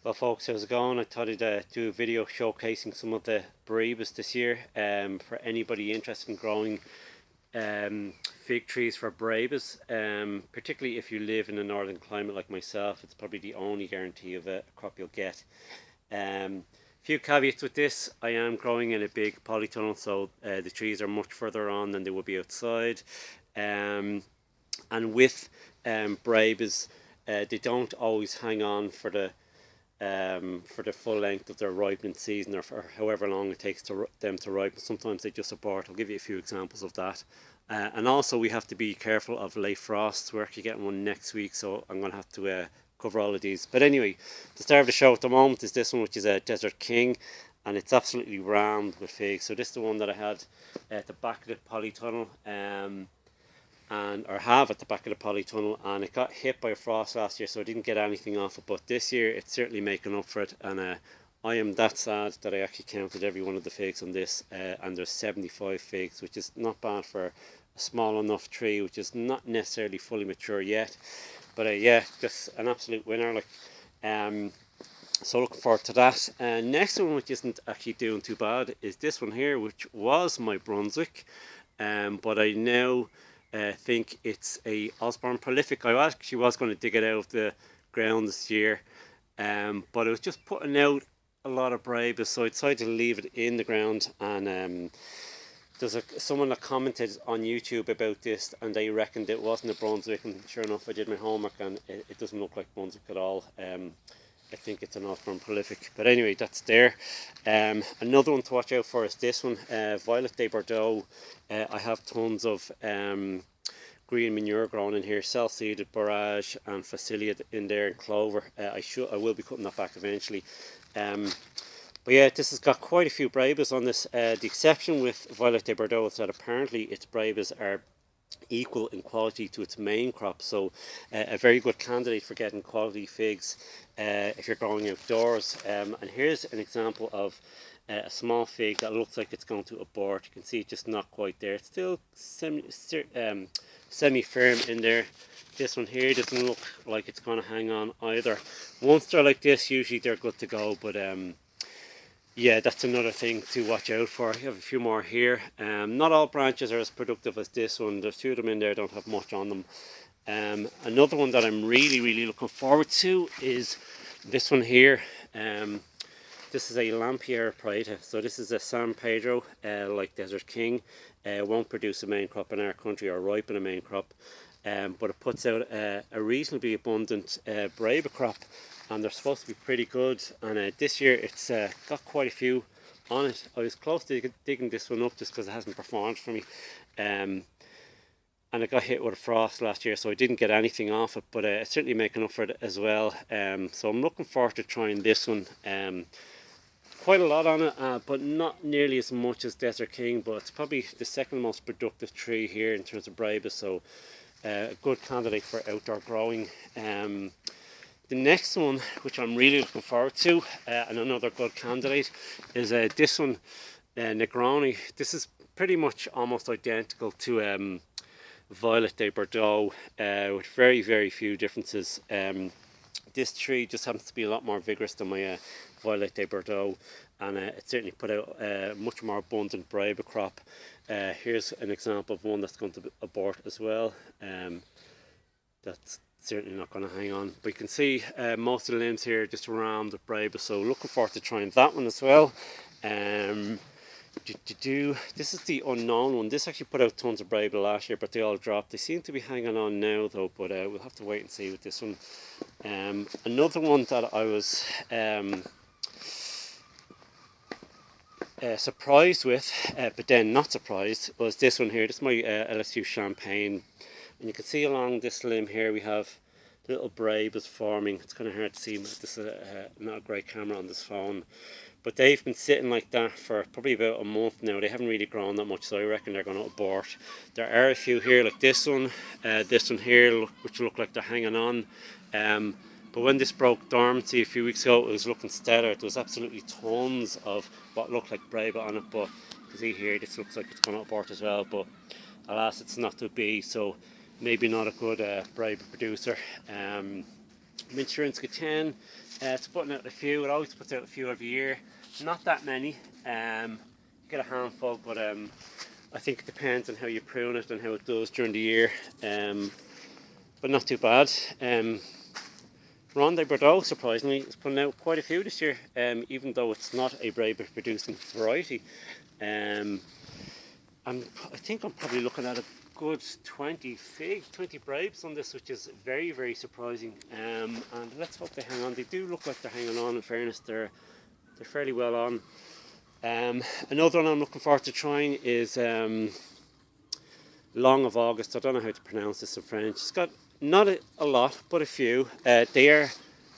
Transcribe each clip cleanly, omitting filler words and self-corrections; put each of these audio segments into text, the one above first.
Well, folks, how's it going? I thought I'd do a video showcasing some of the Brebas this year. For anybody interested in growing fig trees for Brebas, particularly if you live in a northern climate like myself, it's probably the only guarantee of a crop you'll get. Few caveats with this: I am growing in a big polytunnel, so the trees are much further on than they would be outside. And with Brebas, they don't always hang on for the full length of their ripening season, or for however long it takes them to ripen. Sometimes they just abort. I'll give you a few examples of that. And also we have to be careful of late frosts. We're actually getting one next week, so I'm going to have to cover all of these. But anyway, the star of the show at the moment is this one, which is a Desert King, and it's absolutely rammed with figs. So this is the one that I had at the back of the polytunnel. Or have at the back of the polytunnel, and it got hit by a frost last year, so I didn't get anything off it, but this year it's certainly making up for it. And I am that sad that I actually counted every one of the figs on this, and there's 75 figs, which is not bad for a small enough tree, which is not necessarily fully mature yet. But yeah, just an absolute winner. So looking forward to that. Next one, which isn't actually doing too bad, is this one here, which was my Brunswick, but I now think it's a Osborne Prolific. I actually was going to dig it out of the ground this year, but it was just putting out a lot of Breba, so I decided to leave it in the ground. And there's someone that commented on YouTube about this, and they reckoned it wasn't a Brunswick, and sure enough I did my homework, and it doesn't look like Brunswick at all. I think it's an Osborne Prolific, but anyway, that's there. Another one to watch out for is this one, Violette Bordeaux. I have tons of green manure growing in here, self-seeded borage and Facilia in there, and clover. I will be cutting that back eventually. But yeah, this has got quite a few Brebas on this. The exception with Violette Bordeaux is that apparently its Brebas are equal in quality to its main crop, so a very good candidate for getting quality figs if you're growing outdoors. And here's an example of a small fig that looks like it's going to abort. You can see it's just not quite there. It's still semi-firm in there. This one here doesn't look like it's going to hang on either. Once they're like this, usually they're good to go, but yeah, that's another thing to watch out for. I have a few more here. Not all branches are as productive as this one. There's two of them in there, don't have much on them. Another one that I'm really looking forward to is this one here. This is a Lampier Preta. So this is a San Pedro, like Desert King. Won't produce a main crop in our country or ripen a main crop, but it puts out a reasonably abundant Breba crop, and they're supposed to be pretty good. And this year it's got quite a few on it. I was close to digging this one up just because it hasn't performed for me, and it got hit with a frost last year, so I didn't get anything off it, but it's certainly making up for it as well. So I'm looking forward to trying this one. Quite a lot on it, but not nearly as much as Desert King, but it's probably the second most productive tree here in terms of Breba, so a good candidate for outdoor growing. The next one, which I'm really looking forward to, and another good candidate, is this one, Negroni. This is pretty much almost identical to Violette Bordeaux, with very few differeces. This tree just happens to be a lot more vigorous than my Violette Bordeaux, and it certainly put out a much more abundant Breba crop. Here's an example of one that's going to abort as well. That's certainly not going to hang on, but you can see most of the limbs here just around the Breba, so looking forward to trying that one as well. This is the unknown one. This actually put out tons of Breba last year, but they all dropped. They seem to be hanging on now though, but we'll have to wait and see with this one. Another one that I was surprised with, but then not surprised, was this one here. This is my LSU Champagne, and you can see along this limb here we have little Brebas forming. It's kind of hard to see, but this is not a great camera on this phone, but they've been sitting like that for probably about a month now. They haven't really grown that much, so I reckon they're going to abort. There are a few here like this one here, which look like they're hanging on. But when this broke dormancy a few weeks ago, it was looking stellar. There was absolutely tons of what looked like Breba on it, but you can see here, this looks like it's going to abort as well, but alas, it's not to be, so maybe not a good Breba producer. Minster and Catan, It's putting out a few. It always puts out a few every year. Not that many. Get a handful, but I think it depends on how you prune it and how it does during the year. But not too bad. Malta Bordeaux, surprisingly, is putting out quite a few this year, even though it's not a Breba producing variety. I think I'm probably looking at a good 20 Brebes on this, which is very, very surprising. And let's hope they hang on. They do look like they're hanging on. In fairness, they're fairly well on. Another one I'm looking forward to trying is Long of August. I don't know how to pronounce this in French. It's got not a lot, but a few. They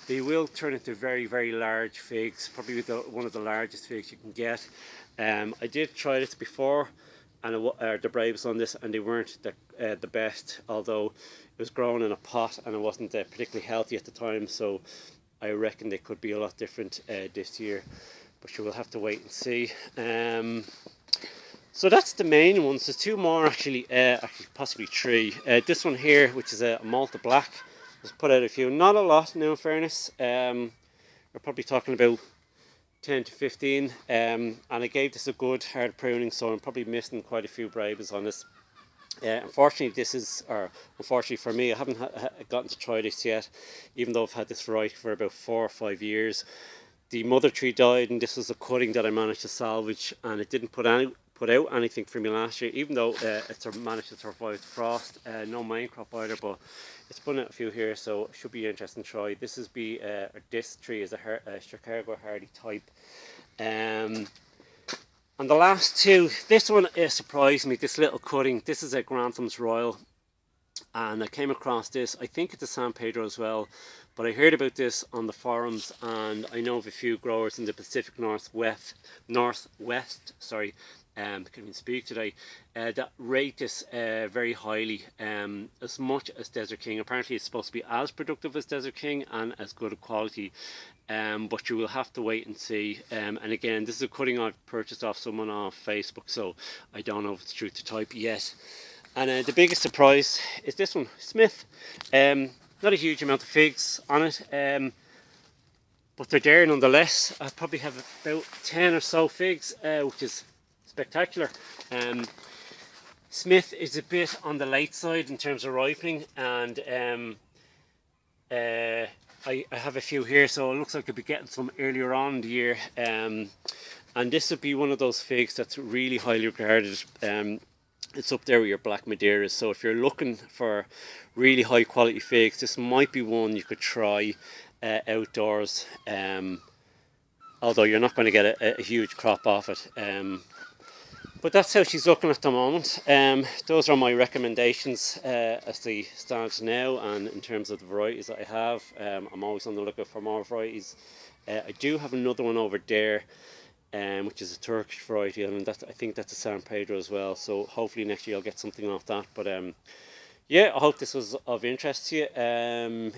will turn into very, very large figs. Probably one of the largest figs you can get. I did try this before, and the Brebes on this, and they weren't the best. Although it was grown in a pot and it wasn't particularly healthy at the time, so I reckon they could be a lot different this year. But you will have to wait and see. So that's the main ones. There's two more actually possibly three. This one here, which is a Malta Black, has put out a few. Not a lot now, in fairness. We're probably talking about 10 to 15. And I gave this a good hard pruning, so I'm probably missing quite a few Brebes on this. Unfortunately for me, I haven't gotten to try this yet, even though I've had this variety for about 4 or 5 years. The mother tree died, and this was a cutting that I managed to salvage, and it didn't put out anything for me last year, even though it's managed to survive frost. No main crop either, but it's putting out a few here, so it should be interesting to try. This tree is a Chicago hardy type. And the last two, this one surprised me. This little cutting. This is a Grantham's Royal, and I came across this. I think it's a San Pedro as well, but I heard about this on the forums, and I know of a few growers in the Pacific Northwest. Can't even speak today. That rate this very highly, as much as Desert King. Apparently, it's supposed to be as productive as Desert King and as good a quality. But you will have to wait and see. And again, this is a cutting I've purchased off someone on Facebook, so I don't know if it's true to type yet. And the biggest surprise is this one, Smith. Not a huge amount of figs on it, but they're there nonetheless. I probably have about 10 or so figs, which is spectacular. Smith is a bit on the late side in terms of ripening, and I have a few here, so it looks like I'll be getting some earlier on in the year. And this would be one of those figs that's really highly regarded. It's up there with your Black Madeiras, so if you're looking for really high quality figs, this might be one you could try outdoors, although you're not going to get a huge crop off it. But that's how she's looking at the moment. Those are my recommendations as they stand now, and in terms of the varieties that I have. I'm always on the lookout for more varieties. I do have another one over there, which is a Turkish variety, and I think that's a San Pedro as well, so hopefully next year I'll get something off that. But yeah, I hope this was of interest to you.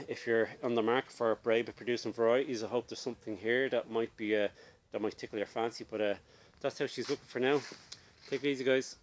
If you're on the market for Breba producing varieties, I hope there's something here that might tickle your fancy. But that's how she's looking for now. Take it easy, guys.